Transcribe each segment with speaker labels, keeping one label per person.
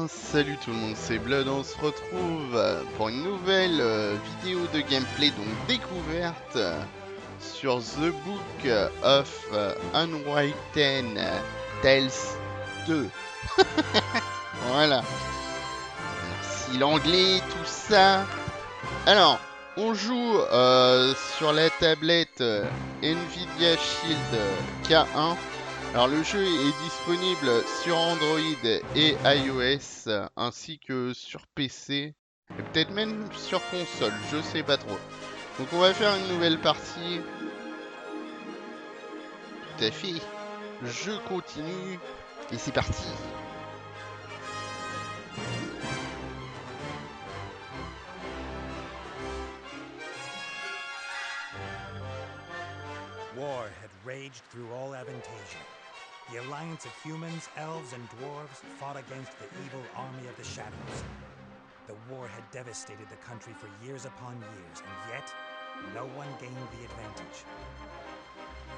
Speaker 1: Salut tout le monde, c'est Blood, on se retrouve pour une nouvelle vidéo de gameplay, donc découverte sur The Book of Unwritten Tales 2. Voilà, merci l'anglais, tout ça. Alors, on joue sur la tablette Nvidia Shield K1. Alors le jeu est disponible sur Android et iOS ainsi que sur PC et peut-être même sur console, je sais pas trop. Donc on va faire une nouvelle partie. Tout à fait. Je continue et c'est parti.
Speaker 2: War had raged through all Avantasia. The alliance of humans, elves, and dwarves fought against the evil army of the Shadows. The war had devastated the country for years upon years, and yet no one gained the advantage.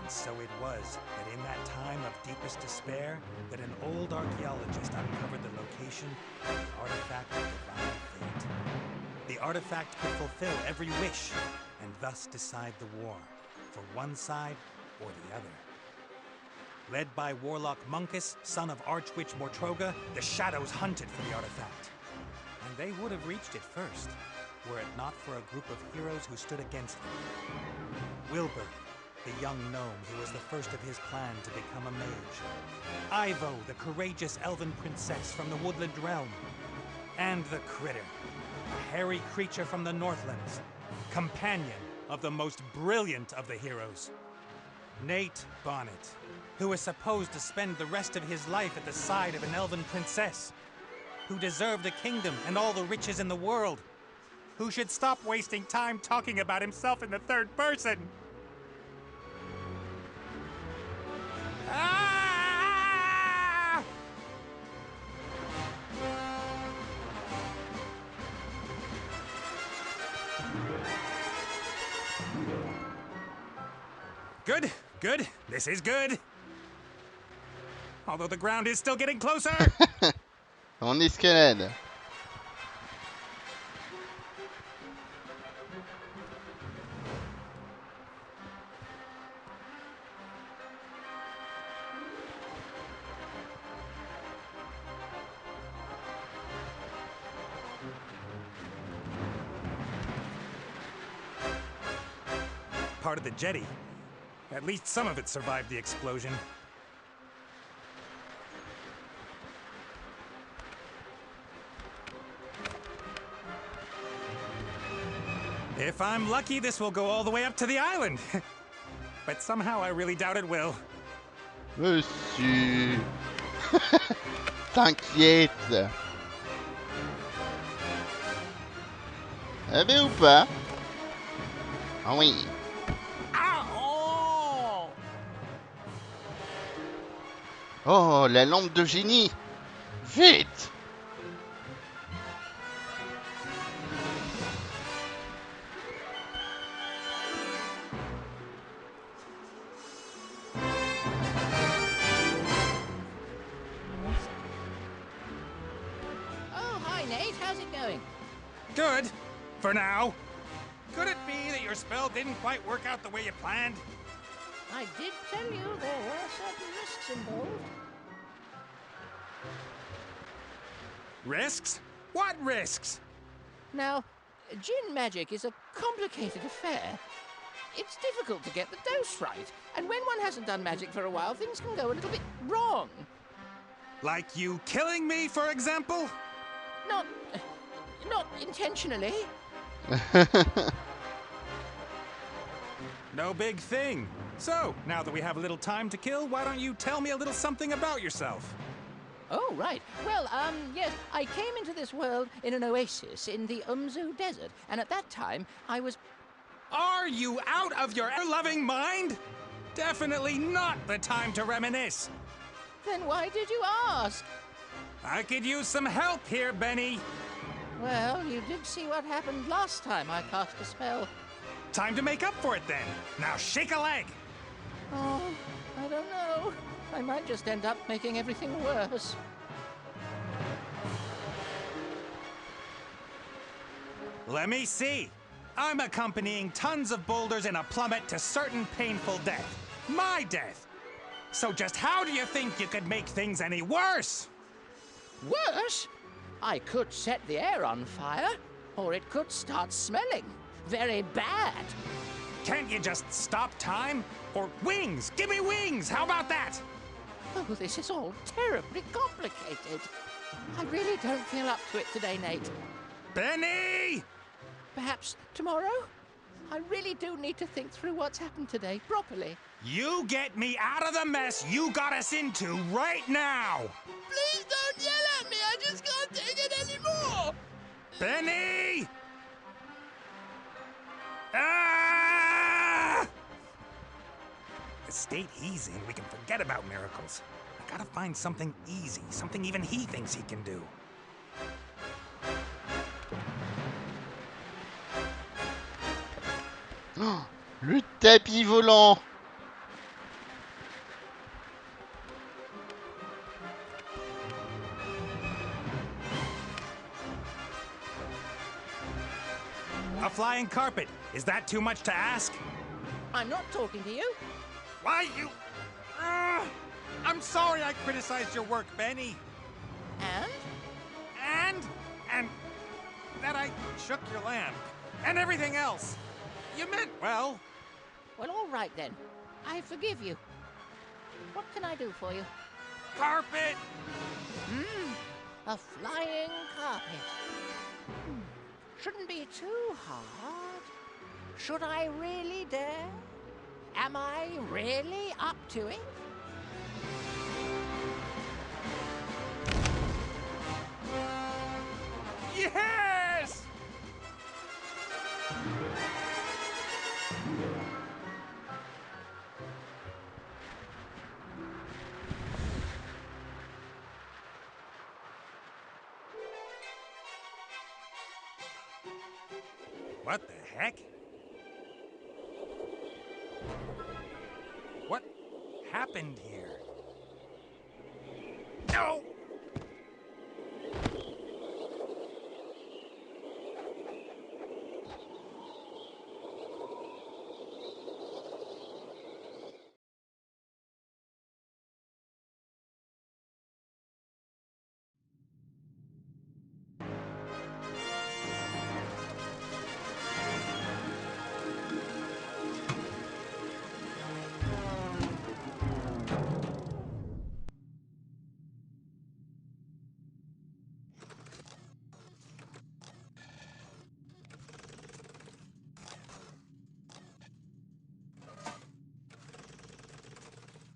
Speaker 2: And so it was that in that time of deepest despair, that an old archaeologist uncovered the location of the artifact of divine fate. The artifact could fulfill every wish, and thus decide the war, for one side or the other. Led by Warlock Munkus, son of Archwitch Mortroga, the Shadows hunted for the artifact. And they would have reached it first, were it not for a group of heroes who stood against them. Wilbur, the young gnome who was the first of his clan to become a mage. Ivo, the courageous elven princess from the Woodland Realm. And the Critter, a hairy creature from the Northlands, companion of the most brilliant of the heroes, Nate Bonnet, who was supposed to spend the rest of his life at the side of an elven princess, who deserved a kingdom and all the riches in the world, who should stop wasting time talking about himself in the third person. Ah! Good, good. This is good. Although the ground is still getting closer.
Speaker 1: On escalade.
Speaker 2: Part of the jetty. At least some of it survived the explosion. If I'm lucky, this will go all the way up to the island. But somehow I really doubt it will.
Speaker 1: Monsieur. T'inquiète. Eh bien ou pas? Ah oui. Oh, la lampe de génie! Vite!
Speaker 3: Oh, hi Nate, how's it going?
Speaker 2: Good. For now. Could it be that your spell didn't quite work out the way you planned?
Speaker 3: I did tell you there were certain risks involved.
Speaker 2: Risks? What risks?
Speaker 3: Now, Jinn magic is a complicated affair. It's difficult to get the dose right, and when one hasn't done magic for a while, things can go a little bit wrong.
Speaker 2: Like you killing me, for example?
Speaker 3: Not intentionally.
Speaker 2: No big thing. So, now that we have a little time to kill, why don't you tell me a little something about yourself?
Speaker 3: Oh, right. Well, yes, I came into this world in an oasis in the Umzu Desert, and at that time, I was...
Speaker 2: Are you out of your loving mind? Definitely not the time to reminisce.
Speaker 3: Then why did you ask?
Speaker 2: I could use some help here, Benny.
Speaker 3: Well, you did see what happened last time I cast a spell.
Speaker 2: Time to make up for it then. Now shake a leg.
Speaker 3: Oh, I don't know. I might just end up making everything worse.
Speaker 2: Let me see. I'm accompanying tons of boulders in a plummet to certain painful death. My death. So just how do you think you could make things any worse?
Speaker 3: Worse? I could set the air on fire, or it could start smelling. Very bad.
Speaker 2: Can't you just stop time? Or wings! Give me wings! How about that?
Speaker 3: Oh, this is all terribly complicated. I really don't feel up to it today, Nate.
Speaker 2: Benny!
Speaker 3: Perhaps tomorrow? I really do need to think through what's happened today properly.
Speaker 2: You get me out of the mess you got us into right now!
Speaker 3: Please don't yell at me! I just can't take it anymore!
Speaker 2: Benny! Ah! The state he's in, we can forget about miracles. I gotta find something easy, something even he thinks he can do.
Speaker 1: Oh, le tapis volant.
Speaker 2: A flying carpet. Is that too much to ask?
Speaker 3: I'm not talking to you.
Speaker 2: Why you... I'm sorry I criticized your work, Benny.
Speaker 3: And?
Speaker 2: And that I shook your lamp. And everything else. You meant well.
Speaker 3: Well, all right then. I forgive you. What can I do for you?
Speaker 2: Carpet!
Speaker 3: A flying carpet. Shouldn't be too hard. Should I really dare? Am I really up to it?
Speaker 2: Yes! What the heck? What happened here? No!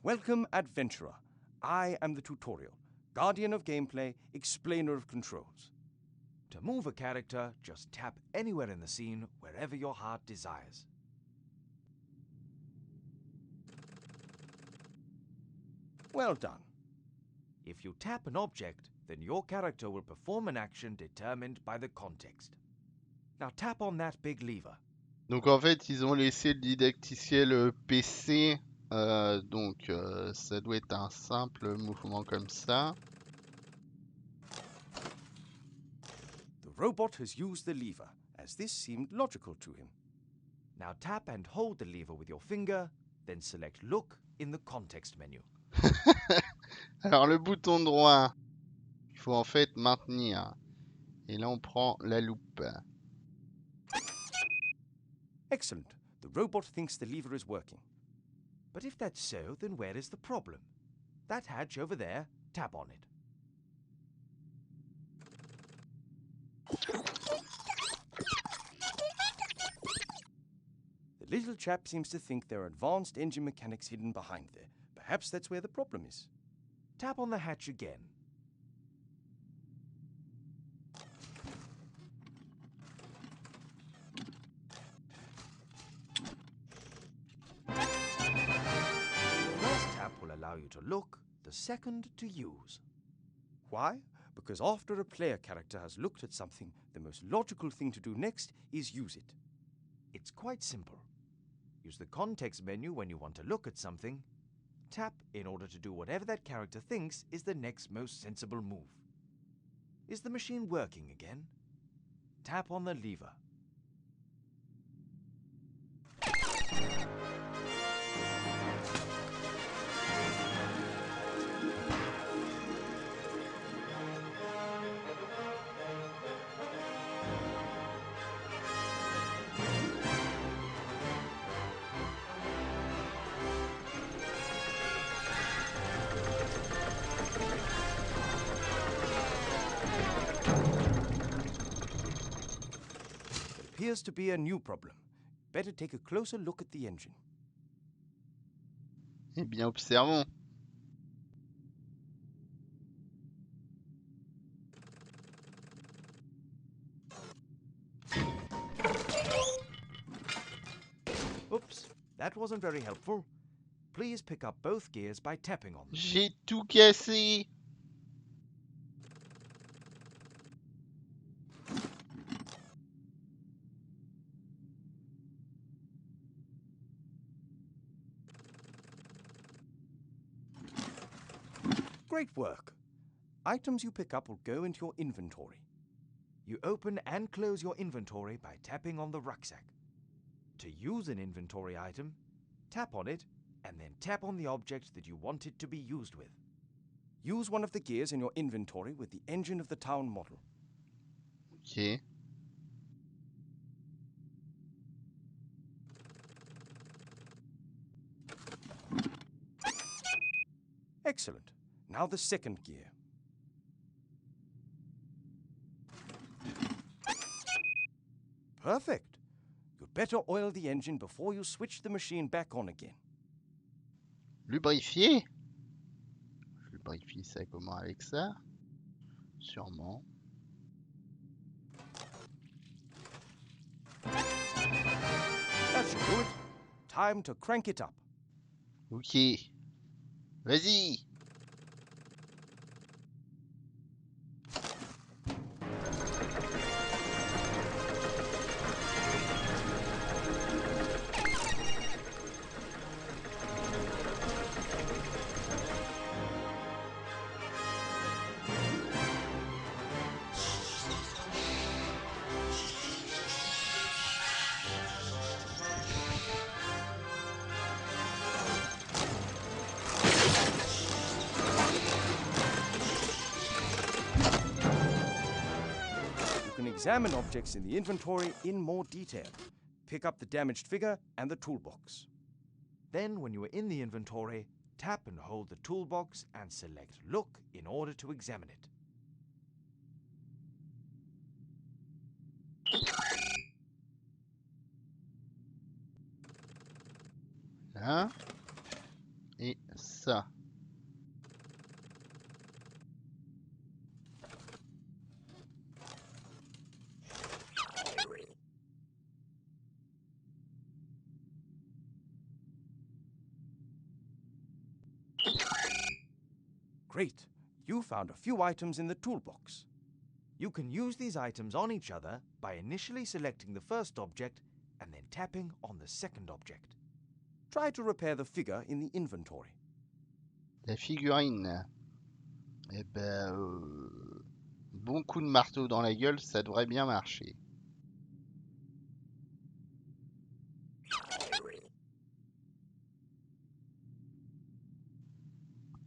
Speaker 4: Welcome, Adventurer. I am the tutorial, guardian of gameplay, explainer of controls.
Speaker 5: To move a character, just tap anywhere in the scene, wherever your heart desires.
Speaker 4: Well done.
Speaker 5: If you tap an object, then your character will perform an action determined by the context. Now tap on that big lever.
Speaker 1: Donc en fait, ils ont laissé le didacticiel PC. Donc ça doit être un simple mouvement comme ça.
Speaker 4: The robot has used the lever, as this seemed logical to him.
Speaker 5: Now tap and hold the lever with your finger, then select Look in the context menu.
Speaker 1: Alors le bouton droit, il faut en fait maintenir. Et là on prend la loupe.
Speaker 4: Excellent. The robot thinks the lever is working.
Speaker 5: But if that's so, then where is the problem? That hatch over there, tap on it.
Speaker 4: The little chap seems to think there are advanced engine mechanics hidden behind there. Perhaps that's where the problem is.
Speaker 5: Tap on the hatch again. The first tap will allow you to look, the second to use.
Speaker 4: Why? Because after a player character has looked at something, the most logical thing to do next is use it.
Speaker 5: It's quite simple. Use the context menu when you want to look at something. Tap in order to do whatever that character thinks is the next most sensible move. Is the machine working again? tap on the lever.
Speaker 4: Appears to be a new problem. Better take a closer look at the engine.
Speaker 1: Eh bien, observons.
Speaker 5: Oops, that wasn't very helpful. Please pick up both gears by tapping on them.
Speaker 1: J'ai tout cassé.
Speaker 4: Great work. Items you pick up will go into your inventory.
Speaker 5: You open and close your inventory by tapping on the rucksack. To use an inventory item, tap on it and then tap on the object that you want it to be used with.
Speaker 4: Use one of the gears in your inventory with the engine of the town model.
Speaker 1: Ok.
Speaker 4: Excellent. Now the second gear. Perfect. You'd better oil the engine before you switch the machine back on again.
Speaker 1: Lubrifier. Je lubrifie ça comment avec ça? Sûrement.
Speaker 4: That should do it. Time to crank it up.
Speaker 1: Ok. Vas-y.
Speaker 4: You can examine objects in the inventory in more detail. Pick up the damaged figure and the toolbox.
Speaker 5: Then, when you are in the inventory, tap and hold the toolbox and select Look in order to examine it.
Speaker 1: Là. Et ça.
Speaker 4: Great. You found a few items in the toolbox.
Speaker 5: You can use these items on each other by initially selecting the first object and then tapping on the second object.
Speaker 4: Try to repair the figure in the inventory.
Speaker 1: La figurine. Eh ben, bon coup de marteau dans la gueule, ça devrait bien marcher.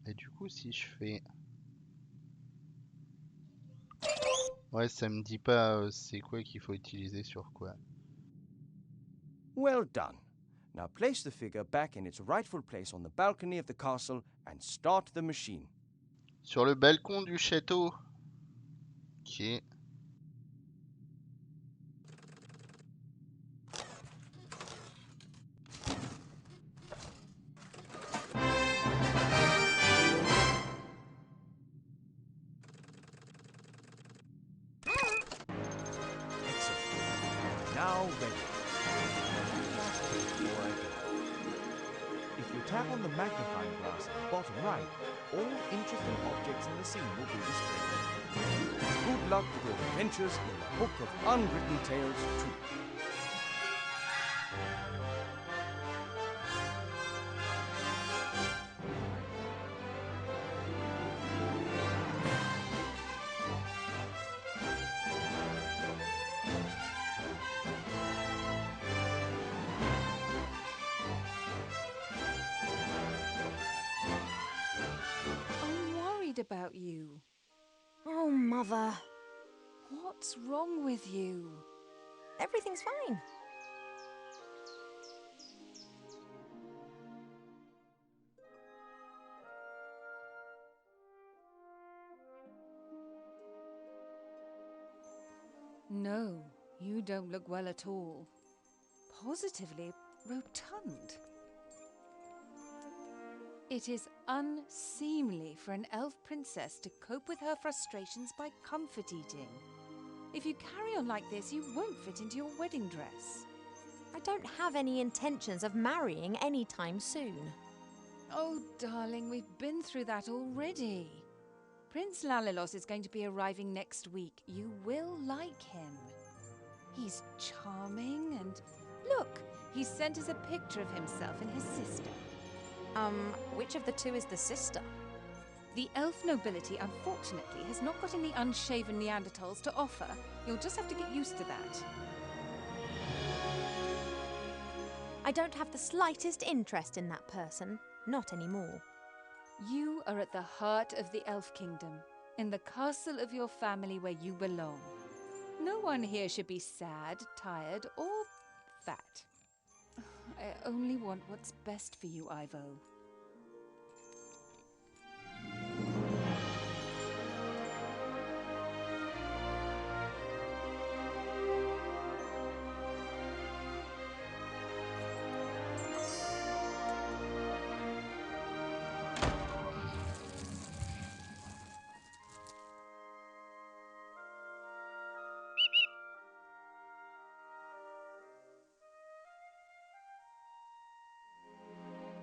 Speaker 1: Et du coup, si je fais... Ouais, ça me dit pas c'est quoi qu'il faut utiliser sur quoi.
Speaker 4: Well done. Now place the figure back in its rightful place on the balcony of the castle and start the machine.
Speaker 1: Sur le balcon du château. Ok.
Speaker 5: Excellent. Now ready. Before I go. If you tap on the magnifying glass at the bottom right, all interesting objects in the scene will be displayed.
Speaker 4: Good luck with your adventures in the Book of Unwritten Tales 2.
Speaker 6: about you.
Speaker 7: Oh, Mother.
Speaker 6: What's wrong with you?
Speaker 7: Everything's fine.
Speaker 6: No, you don't look well at all. Positively rotund. It is unseemly for an elf princess to cope with her frustrations by comfort eating. If you carry on like this, you won't fit into your wedding dress.
Speaker 7: I don't have any intentions of marrying anytime soon.
Speaker 6: Oh, darling, we've been through that already. Prince Lalilos is going to be arriving next week. You will like him. He's charming and... Look, he sent us a picture of himself and his sister.
Speaker 7: Which of the two is the sister?
Speaker 6: The elf nobility, unfortunately, has not got any unshaven Neanderthals to offer. You'll just have to get used to that.
Speaker 7: I don't have the slightest interest in that person. Not anymore.
Speaker 6: You are at the heart of the Elf Kingdom, in the castle of your family where you belong. No one here should be sad, tired, or fat. I only want what's best for you, Ivo.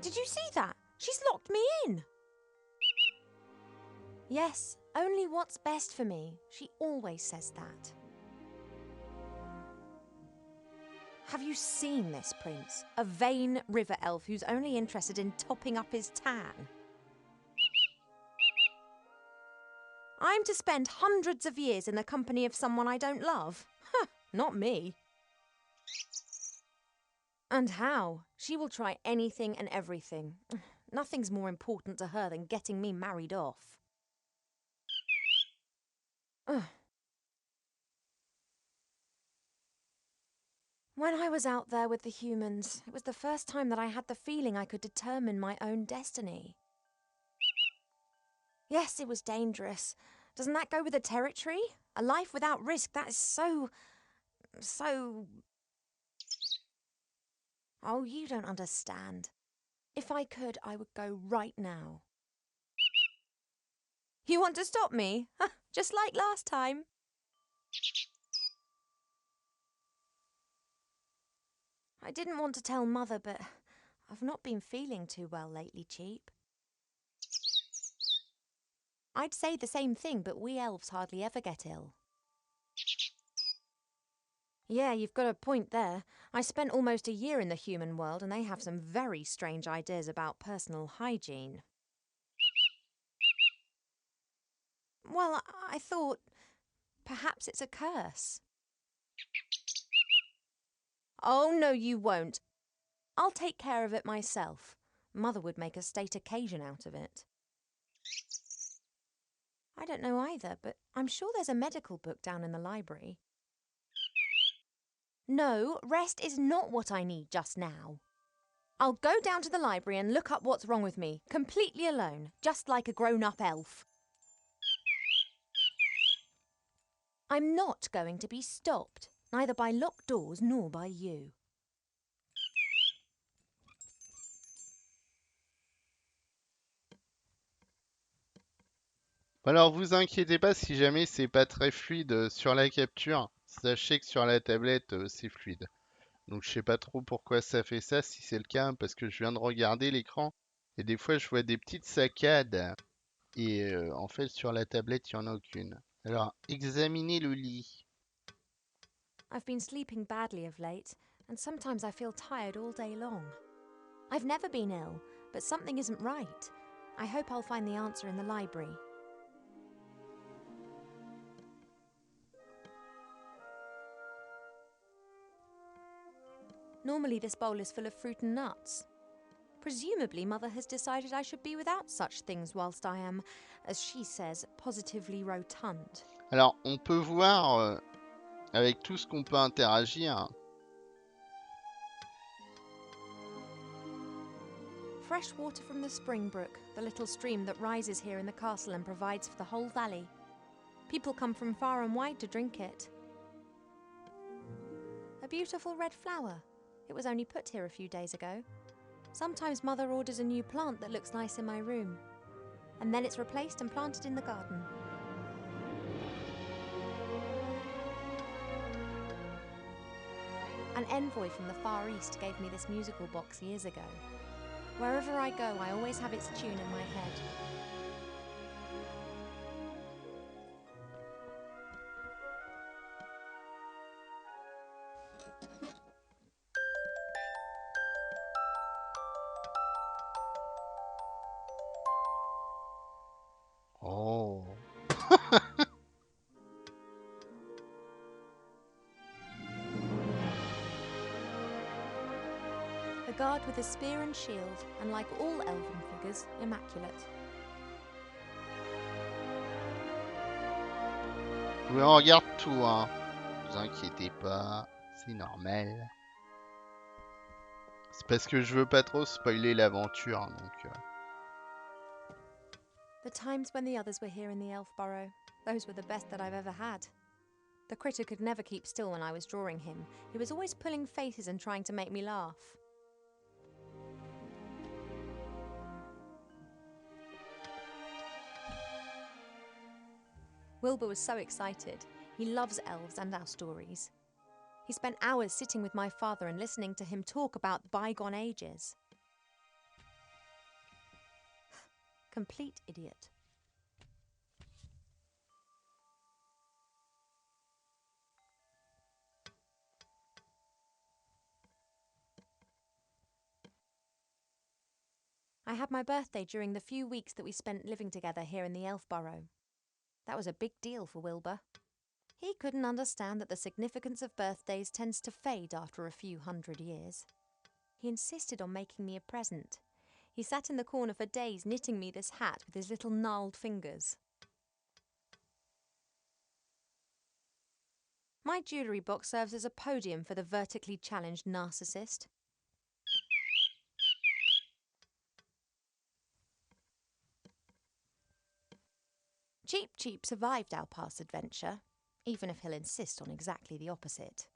Speaker 7: Did you see that? She's locked me in. Yes, only what's best for me. She always says that. Have you seen this prince? A vain river elf who's only interested in topping up his tan. I'm to spend hundreds of years in the company of someone I don't love? Huh, not me. And how? She will try anything and everything. Nothing's more important to her than getting me married off. Ugh. When I was out there with the humans, it was the first time that I had the feeling I could determine my own destiny. Yes, it was dangerous. Doesn't that go with the territory? A life without risk, that is so... Oh, you don't understand. If I could, I would go right now. You want to stop me? Just like last time. I didn't want to tell Mother, but I've not been feeling too well lately, Cheap. I'd say the same thing, but we elves hardly ever get ill. Yeah, you've got a point there. I spent almost a year in the human world and they have some very strange ideas about personal hygiene. Well, I thought perhaps it's a curse. Oh, no, you won't. I'll take care of it myself. Mother would make a state occasion out of it. I don't know either, but I'm sure there's a medical book down in the library. No, rest is not what I need just now. I'll go down to the library and look up what's wrong with me, completely alone, just like a grown-up elf. I'm not going to be stopped, neither by locked doors nor by you.
Speaker 1: Alors vous inquiétez pas si jamais c'est pas très fluide sur la capture. Sachez que sur la tablette c'est fluide. Donc je sais pas trop pourquoi ça fait ça, si c'est le cas, parce que je viens de regarder l'écran et des fois je vois des petites saccades et en fait sur la tablette il n'y en a aucune. Alors examinez le lit.
Speaker 7: I've been sleeping badly of late, and sometimes I feel tired all day long. I've never been ill, but something isn't right. I hope I'll find the answer in the library. Normally this bowl is full of fruit and nuts. Presumably, Mother has decided I should be without such things whilst I am, as she says, positively rotund.
Speaker 1: Alors, on peut voir avec tout ce qu'on peut interagir.
Speaker 7: Fresh water from the Spring Brook, the little stream that rises here in the castle and provides for the whole valley. People come from far and wide to drink it. A beautiful red flower. It was only put here a few days ago. Sometimes Mother orders a new plant that looks nice in my room, and then it's replaced and planted in the garden. An envoy from the Far East gave me this musical box years ago. Wherever I go, I always have its tune in my head.
Speaker 1: Oh.
Speaker 7: A guard with a spear and shield, and like all elven figures, immaculate.
Speaker 1: Oui, on regarde tout, hein. Ne vous inquiétez pas, c'est normal. C'est parce que je veux pas trop spoiler l'aventure, donc...
Speaker 7: The times when the others were here in the elf burrow, those were the best that I've ever had. The critter could never keep still when I was drawing him. He was always pulling faces and trying to make me laugh. Wilbur was so excited. He loves elves and our stories. He spent hours sitting with my father and listening to him talk about bygone ages. Complete idiot. I had my birthday during the few weeks that we spent living together here in the elf burrow. That was a big deal for Wilbur. He couldn't understand that the significance of birthdays tends to fade after a few hundred years. He insisted on making me a present. He sat in the corner for days knitting me this hat with his little gnarled fingers. My jewellery box serves as a podium for the vertically challenged narcissist. Cheep Cheep survived our past adventure, even if he'll insist on exactly the opposite.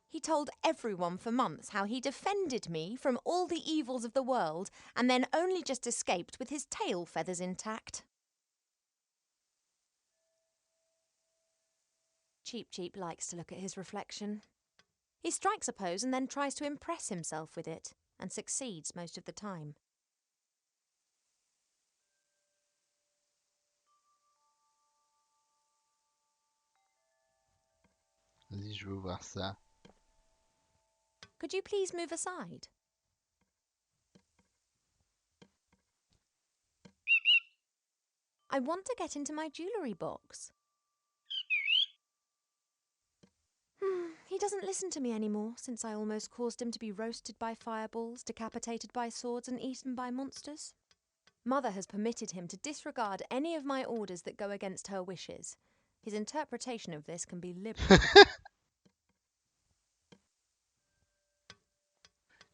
Speaker 7: He told everyone for months how he defended me from all the evils of the world and then only just escaped with his tail feathers intact. Cheep Cheep likes to look at his reflection. He strikes a pose and then tries to impress himself with it, and succeeds most of the time.
Speaker 1: Vas-y, je veux voir ça.
Speaker 7: Could you please move aside? I want to get into my jewellery box. He doesn't listen to me anymore since I almost caused him to be roasted by fireballs, decapitated by swords and eaten by monsters. Mother has permitted him to disregard any of my orders that go against her wishes. His interpretation of this can be liberal.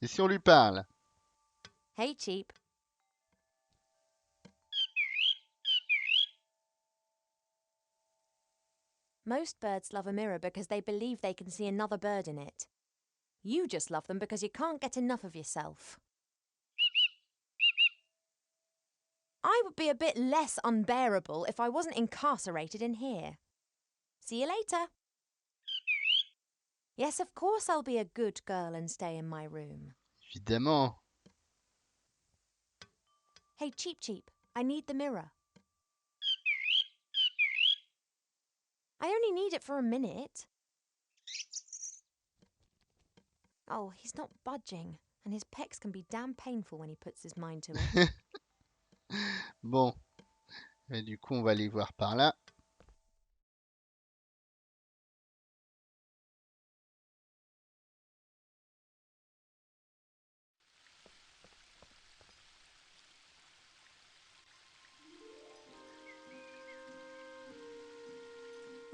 Speaker 1: Et si on lui parle?
Speaker 7: Hey, Cheep. Most birds love a mirror because they believe they can see another bird in it. You just love them because you can't get enough of yourself. I would be a bit less unbearable if I wasn't incarcerated in here. See you later. Yes, of course I'll be a good girl and stay in my room.
Speaker 1: Évidemment.
Speaker 7: Hey, Cheep Cheep, I need the mirror. I only need it for a minute. Oh, he's not budging, and his pecs can be damn painful when he puts his mind to it.
Speaker 1: Bon. Et du coup, on va aller voir par là.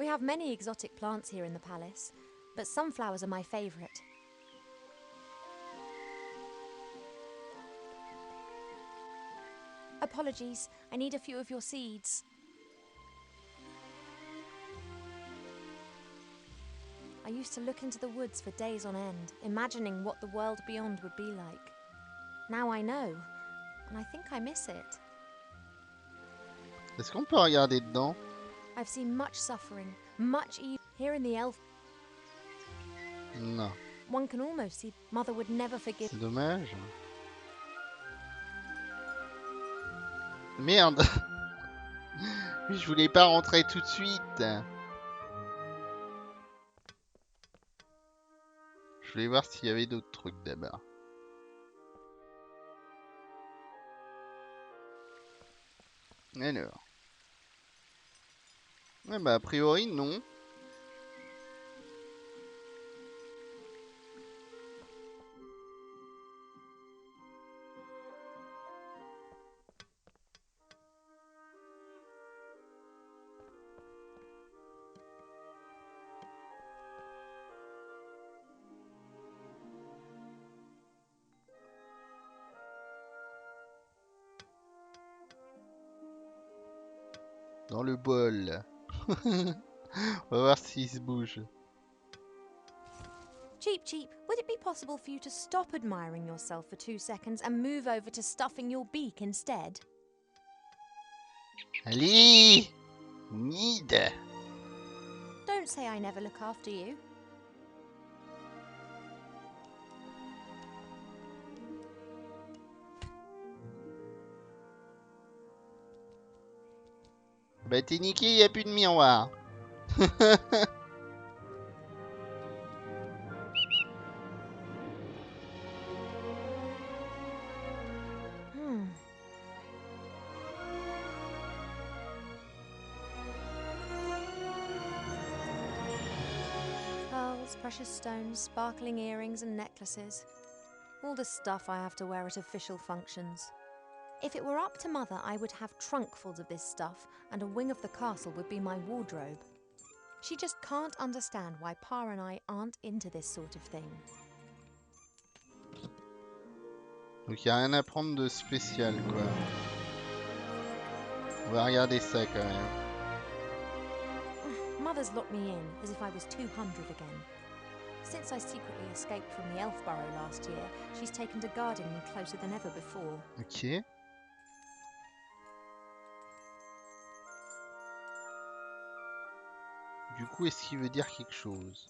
Speaker 7: We have many exotic plants here in the palace, but sunflowers are my favourite. Apologies, I need a few of your seeds. I used to look into the woods for days on end, imagining what the world beyond would be like. Now I know, and I think I miss it.
Speaker 1: Est-ce qu'on peut regarder dedans?
Speaker 7: I've seen much suffering, much evil here in the elf.
Speaker 1: Non,
Speaker 7: One can almost see Mother would never forgive.
Speaker 1: c'est dommage. Merde. Je voulais pas rentrer tout de suite. Je voulais voir s'il y avait d'autres trucs d'abord. Alors. Ouais, bah a priori non. Dans le bol. On va voir s'il se bouge.
Speaker 7: Cheep Cheep, would it be possible for you to stop admiring yourself for 2 seconds and move over to stuffing your beak instead?
Speaker 1: Allez! Need!
Speaker 7: Don't say I never look after you.
Speaker 1: Bah t'es niqué, y a plus de miroir.
Speaker 7: Pearls, precious stones, sparkling earrings and necklaces. All the stuff I have to wear at official functions. If it were up to Mother, I would have trunkfuls of this stuff, and a wing of the castle would be my wardrobe. She just can't understand why Pa and I aren't into this sort of thing.
Speaker 1: Donc y a rien à prendre de spécial quoi. On va regarder ça quand même.
Speaker 7: Mother's locked me in as if I was 200 again. Since I secretly escaped from the Elfburrow last year, she's taken to guarding me closer than ever before.
Speaker 1: Ok. Du coup, est-ce qu'il veut dire quelque chose?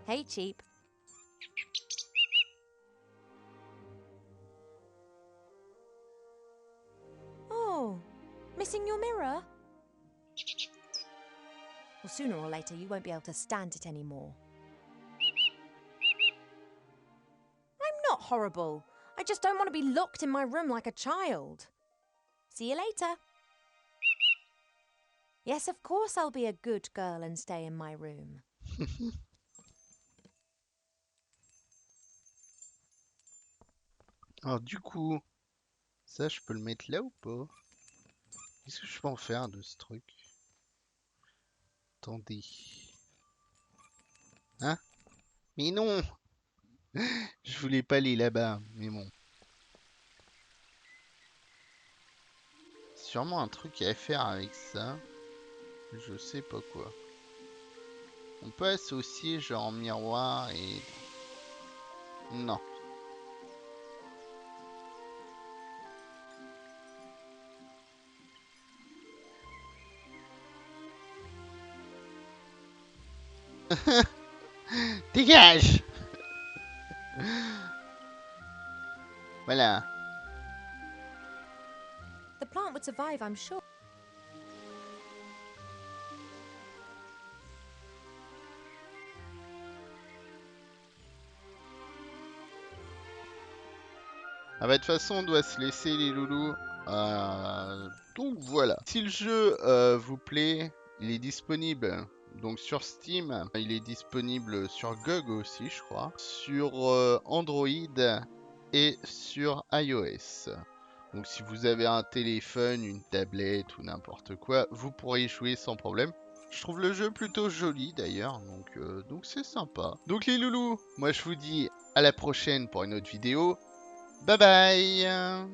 Speaker 7: Hey, Cheep. Oh, missing your mirror? Well, sooner or later you won't be able to stand it anymore. I'm not horrible. I just don't want to be locked in my room like a child. See you later. Yes, of course I'll be a good girl and stay in my room.
Speaker 1: Alors du coup, ça je peux le mettre là ou pas? Qu'est-ce que je peux en faire de ce truc? Attendez. Hein? Mais non! Je voulais pas aller là-bas, mais bon. Sûrement un truc à faire avec ça. Je sais pas quoi. On peut associer genre miroir et... Non. Dégage! Voilà.
Speaker 7: The plant would survive, I'm sure.
Speaker 1: Ah bah de toute façon on doit se laisser les loulous. Donc voilà. Si le jeu vous plaît, il est disponible donc sur Steam. Il est disponible sur GOG aussi je crois. Sur Android et sur iOS. Donc si vous avez un téléphone, une tablette ou n'importe quoi, vous pourrez y jouer sans problème. Je trouve le jeu plutôt joli d'ailleurs, donc c'est sympa. Donc les loulous, moi je vous dis à la prochaine pour une autre vidéo. Bye bye!